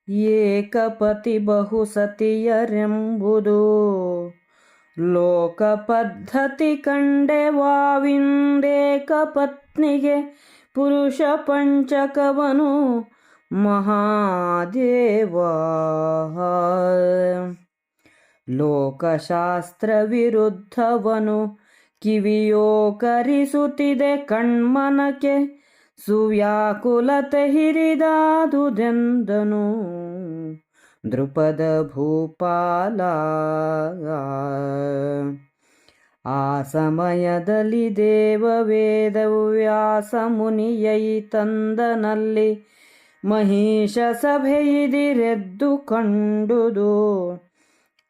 ಏಕಪತಿ ಬಹುಸತಿಯರೆಂಬುದು ಲೋಕ ಪದ್ಧತಿ ಕಂಡೆವಾವಿಂದೇಕ ಪತ್ನಿಗೆ ಪುರುಷ ಪಂಚಕವನು ಮಹಾದೇವ. ಲೋಕಶಾಸ್ತ್ರ ವಿರುದ್ಧವನು ಕಿವಿಯೋ ಕರಿಸುತ್ತಿದೆ ಕಣ್ಮನಕ್ಕೆ ಸುವ್ಯಾಕುಲತೆ ಹಿರಿದಾದುದೆಂದನು ದೃಪದ ಭೂಪಾಲ. ಆ ಸಮಯದಲ್ಲಿ ದೇವವೇದವ್ಯಾಸ ಮುನಿಯೈ ತಂದನಲ್ಲಿ ಮಹಿಷ ಸಭೆಯಿದಿರೆದ್ದು ಕಂಡುದು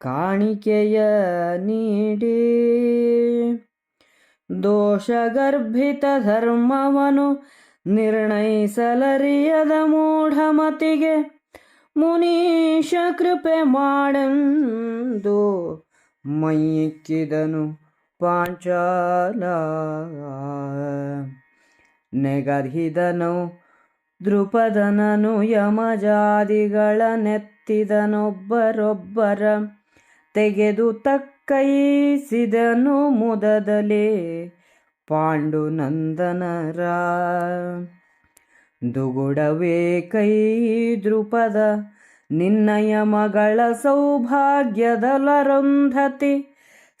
ಕಾಣಿಕೆಯ ನೀಡಿ ದೋಷಗರ್ಭಿತ ಧರ್ಮವನು ನಿರ್ಣಯಿಸಲರಿಯದ ಮೂಢಮತಿಗೆ ಮುನೀಶ ಕೃಪೆ ಮಾಡೆಂದು ಮೈಕ್ಕಿದನು ಪಾಂಚಾಲ. ನೆಗಹಿದನು ದೃಪದನನು ಯಮಜಾದಿಗಳ ನೆತ್ತಿದನೊಬ್ಬರೊಬ್ಬರ ತೆಗೆದು ತಕ್ಕೈಸಿದನು ಮುದದಲೇ ಪಾಂಡುನಂದನರ. ದುಗುಡವೇ ಕೈ ದೃಪದ ನಿನ್ನಯ ಮಗಳ ಸೌಭಾಗ್ಯದಲರುಂಧತಿ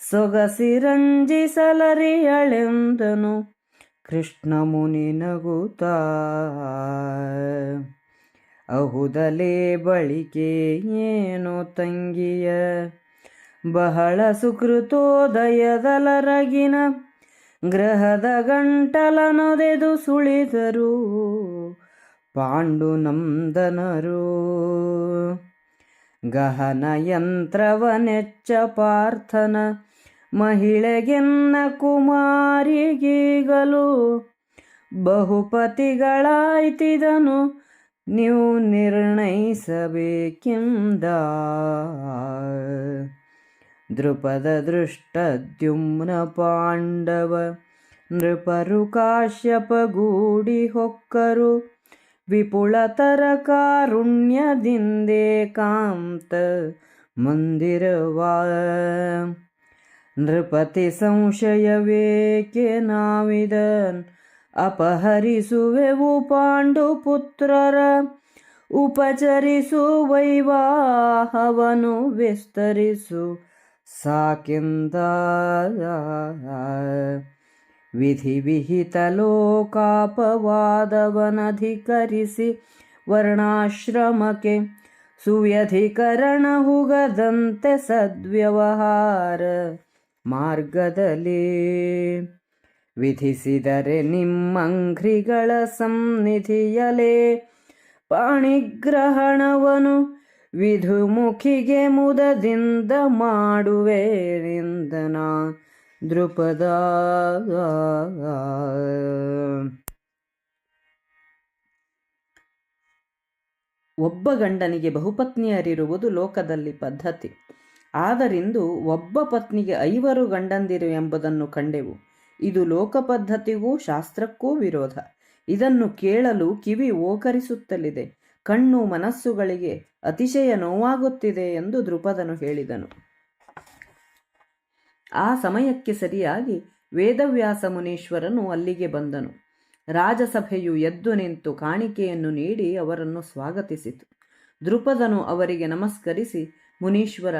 ಸೊಗಸಿರಂಜಿಸಲರಿಯಳೆಂದನು ಕೃಷ್ಣ ಮುನಿ ನಗುತ್ತ. ಅಹುದಲೇ ಬಳಿಕೆ ಏನೋ ತಂಗಿಯ ಬಹಳ ಸುಕೃತೋದಯದಲರಗಿನ ಗ್ರಹದ ಗಂಟಲನೊದೆದು ಸುಳಿದರು ಪಾಂಡುನಂದನರು. ಗಹನ ಯಂತ್ರವನೆಚ್ಚ ಪಾರ್ಥನ ಮಹಿಳೆಗೆನ್ನ ಕುಮಾರಿಗೀಗಲು ಬಹುಪತಿಗಳಾಯ್ತಿದನು ನೀವು ನಿರ್ಣಯಿಸಬೇಕೆಂದ. ದೃಪದ ದೃಷ್ಟದ್ಯುಮ್ನ ಪಾಂಡವ ನೃಪರು ಕಾಶ್ಯಪ ಗೂಡಿ ಹೊಕ್ಕರು ವಿಪುಳತರ ಕಾರುಣ್ಯದಿಂದೇಕಾಂತ ಮಂದಿರವ. ನೃಪತಿ ಸಂಶಯವೇಕೆ ನಾವಿದನ್ ಅಪಹರಿಸುವೆವು ಪಾಂಡುಪುತ್ರರ ಉಪಚರಿಸು ವೈವಾಹವನು ವಿಸ್ತರಿಸು ಸಾಕೆಂದ. ವಿಧಿ ವಿಹಿತ ಲೋಕಾಪವಾದವನಧಿಕರಿಸಿ ವರ್ಣಾಶ್ರಮಕ್ಕೆ ಸುವ್ಯಧಿಕರಣ ಹುಗದಂತೆ ಸದ್ವ್ಯವಹಾರ ಮಾರ್ಗದಲ್ಲಿ ವಿಧಿಸಿದರೆ ನಿಮ್ಮಂಘ್ರಿಗಳ ಸನ್ನಿಧಿಯಲೇ ಪಾಣಿಗ್ರಹಣವನು ವಿಧುಮುಖಿಗೆ ಮುದದಿಂದ ಮಾಡುವೆನೆಂದನ ದೃಪದ. ಒಬ್ಬ ಗಂಡನಿಗೆ ಬಹುಪತ್ನಿಯರಿರುವುದು ಲೋಕದಲ್ಲಿ ಪದ್ಧತಿ. ಆದರಿಂದು ಒಬ್ಬ ಪತ್ನಿಗೆ 5 ಗಂಡಂದಿರು ಎಂಬುದನ್ನು ಕಂಡೆವು. ಇದು ಲೋಕಪದ್ಧತಿಗೂ ಶಾಸ್ತ್ರಕ್ಕೂ ವಿರೋಧ. ಇದನ್ನು ಕೇಳಲು ಕಿವಿ ಓಕರಿಸುತ್ತಲಿದೆ, ಕಣ್ಣು ಮನಸ್ಸುಗಳಿಗೆ ಅತಿಶಯ ನೋವಾಗುತ್ತಿದೆ ಎಂದು ದೃಪದನು ಹೇಳಿದನು. ಆ ಸಮಯಕ್ಕೆ ಸರಿಯಾಗಿ ವೇದವ್ಯಾಸ ಮುನೀಶ್ವರನು ಅಲ್ಲಿಗೆ ಬಂದನು. ರಾಜಸಭೆಯು ಎದ್ದು ನಿಂತು ಕಾಣಿಕೆಯನ್ನು ನೀಡಿ ಅವರನ್ನು ಸ್ವಾಗತಿಸಿತು. ದೃಪದನು ಅವರಿಗೆ ನಮಸ್ಕರಿಸಿ, ಮುನೀಶ್ವರ,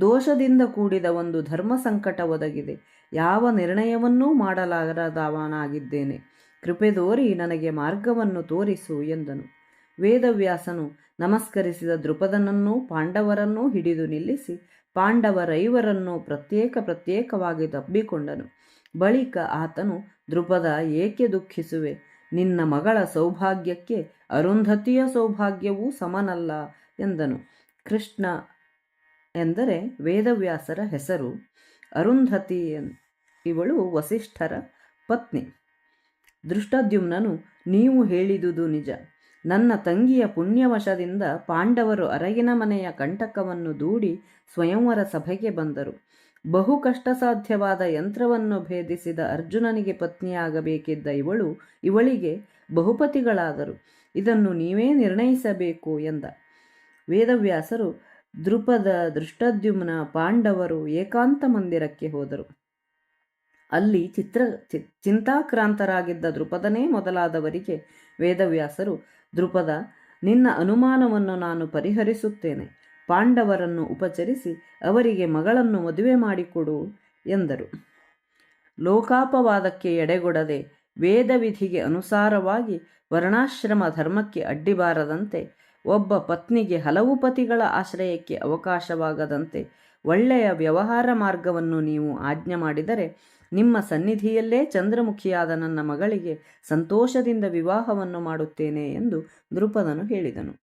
ದೋಷದಿಂದ ಕೂಡಿದ ಒಂದು ಧರ್ಮ ಸಂಕಟ ಒದಗಿದೆ. ಯಾವ ನಿರ್ಣಯವನ್ನೂ ಮಾಡಲಾರದವನಾಗಿದ್ದೇನೆ. ಕೃಪೆ ತೋರಿ ನನಗೆ ಮಾರ್ಗವನ್ನು ತೋರಿಸು ಎಂದನು. ವೇದವ್ಯಾಸನು ನಮಸ್ಕರಿಸಿದ ದೃಪದನನ್ನೂ ಪಾಂಡವರನ್ನೂ ಹಿಡಿದು ನಿಲ್ಲಿಸಿ ಪಾಂಡವರೈವರನ್ನೂ ಪ್ರತ್ಯೇಕವಾಗಿ ತಬ್ಬಿಕೊಂಡನು. ಬಳಿಕ ಆತನು, ದೃಪದ, ಏಕೆ ದುಃಖಿಸುವೆ? ನಿನ್ನ ಮಗಳ ಸೌಭಾಗ್ಯಕ್ಕೆ ಅರುಂಧತಿಯ ಸೌಭಾಗ್ಯವೂ ಸಮನಲ್ಲ ಎಂದನು. ಕೃಷ್ಣ ಎಂದರೆ ವೇದವ್ಯಾಸರ ಹೆಸರು. ಅರುಂಧತಿ ಇವಳು ವಸಿಷ್ಠರ ಪತ್ನಿ. ದೃಷ್ಟದ್ಯುಮ್ನನು, ನೀವು ಹೇಳಿದುದು ನಿಜ. ನನ್ನ ತಂಗಿಯ ಪುಣ್ಯವಶದಿಂದ ಪಾಂಡವರು ಅರಗಿನ ಮನೆಯ ಕಂಟಕವನ್ನು ದೂಡಿ ಸ್ವಯಂವರ ಸಭೆಗೆ ಬಂದರು. ಬಹು ಕಷ್ಟಸಾಧ್ಯವಾದ ಯಂತ್ರವನ್ನು ಭೇದಿಸಿದ ಅರ್ಜುನನಿಗೆ ಪತ್ನಿಯಾಗಬೇಕಿದ್ದ ಇವಳಿಗೆ ಬಹುಪತಿಗಳಾದರು. ಇದನ್ನು ನೀವೇ ನಿರ್ಣಯಿಸಬೇಕು ಎಂದ. ವೇದವ್ಯಾಸರು ದೃಪದ, ದೃಷ್ಟದ್ಯುಮ್ನ, ಪಾಂಡವರು ಏಕಾಂತ ಮಂದಿರಕ್ಕೆ ಹೋದರು. ಅಲ್ಲಿ ಚಿಂತಾಕ್ರಾಂತರಾಗಿದ್ದ ದೃಪದನೇ ಮೊದಲಾದವರಿಗೆ ವೇದವ್ಯಾಸರು, ದೃಪದ, ನಿನ್ನ ಅನುಮಾನವನ್ನು ನಾನು ಪರಿಹರಿಸುತ್ತೇನೆ. ಪಾಂಡವರನ್ನು ಉಪಚರಿಸಿ ಅವರಿಗೆ ಮಗಳನ್ನು ಮದುವೆ ಮಾಡಿಕೊಡು ಎಂದರು. ಲೋಕಾಪವಾದಕ್ಕೆ ಎಡೆಗೊಡದೆ ವೇದವಿಧಿಗೆ ಅನುಸಾರವಾಗಿ ವರ್ಣಾಶ್ರಮ ಧರ್ಮಕ್ಕೆ ಅಡ್ಡಿಬಾರದಂತೆ, ಒಬ್ಬ ಪತ್ನಿಗೆ ಹಲವು ಪತಿಗಳ ಆಶ್ರಯಕ್ಕೆ ಅವಕಾಶವಾಗದಂತೆ ಒಳ್ಳೆಯ ವ್ಯವಹಾರ ಮಾರ್ಗವನ್ನು ನೀವು ಆಜ್ಞೆ ಮಾಡಿದರೆ ನಿಮ್ಮ ಸನ್ನಿಧಿಯಲ್ಲೇ ಚಂದ್ರಮುಖಿಯಾದ ನನ್ನ ಮಗಳಿಗೆ ಸಂತೋಷದಿಂದ ವಿವಾಹವನ್ನು ಮಾಡುತ್ತೇನೆ ಎಂದು ದೃಪದನು ಹೇಳಿದನು.